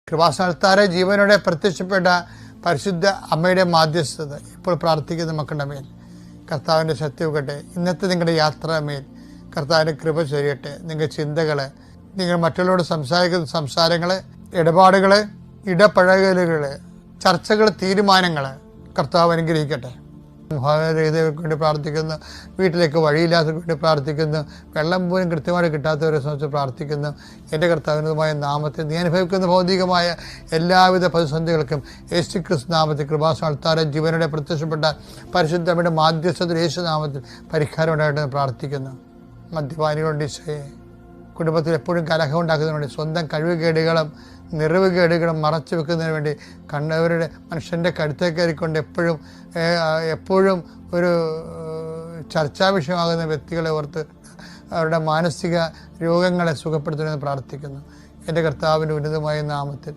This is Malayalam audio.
കൃപാസനത്താറെ ജീവനോടെ പ്രത്യക്ഷപ്പെട്ട പരിശുദ്ധ അമ്മയുടെ മാധ്യസ്ഥത ഇപ്പോൾ പ്രാർത്ഥിക്കുന്ന മക്കളുടെ മേൽ കർത്താവിൻ്റെ ശക്തി വെക്കട്ടെ. ഇന്നത്തെ നിങ്ങളുടെ യാത്രാമേൽ കർത്താവിൻ്റെ കൃപ ചൊരിയട്ടെ. നിങ്ങളുടെ ചിന്തകൾ, നിങ്ങൾ മറ്റുള്ളവരോട് സംസാരിക്കുന്ന സംസാരങ്ങൾ, ഇടപാടുകൾ, ഇടപഴകലുകൾ, ചർച്ചകൾ, തീരുമാനങ്ങൾ കർത്താവ് അനുഗ്രഹിക്കട്ടെ. മുഖാരഹിതർക്ക് വേണ്ടി പ്രാർത്ഥിക്കുന്നു. വീട്ടിലേക്ക് വഴിയില്ലാത്തവർക്ക് വേണ്ടി പ്രാർത്ഥിക്കുന്നു. വെള്ളം പോലും കൃത്യമായിട്ട് കിട്ടാത്തവരെ സംബന്ധിച്ച് പ്രാർത്ഥിക്കുന്നു. എൻ്റെ കർത്താവിനുമായ നാമത്തിൽ നീ അനുഭവിക്കുന്ന ഭൗതികമായ എല്ലാവിധ പ്രതിസന്ധികൾക്കും യേശുക്രിസ്തു നാമത്തിൽ കൃപാസനത്താറെ ജീവനോടെ പ്രത്യക്ഷപ്പെട്ട പരിശുദ്ധയുടെ മാധ്യസ്ഥത്തിൽ യേശു നാമത്തിൽ പരിഹാരം ഉണ്ടായിട്ട് പ്രാർത്ഥിക്കുന്നു. മദ്യപാനികളുണ്ട് ഈശോയെ, കുടുംബത്തിൽ എപ്പോഴും കലഹം ഉണ്ടാക്കുന്നതിന് വേണ്ടി, സ്വന്തം കഴിവുകേടുകളും നിറവുകേടുകളും മറച്ചു വെക്കുന്നതിന് വേണ്ടി, കണ്ടവരുടെ മനുഷ്യൻ്റെ കഴുത്തേ കയറിക്കൊണ്ട് എപ്പോഴും ഒരു ചർച്ചാ വിഷയമാകുന്ന വ്യക്തികളെ ഓർത്ത് അവരുടെ മാനസിക രോഗങ്ങളെ സുഖപ്പെടുത്തണമെന്ന് പ്രാർത്ഥിക്കുന്നു. എൻ്റെ കർത്താവിൻ്റെ ഉന്നതമായ നാമത്തിൽ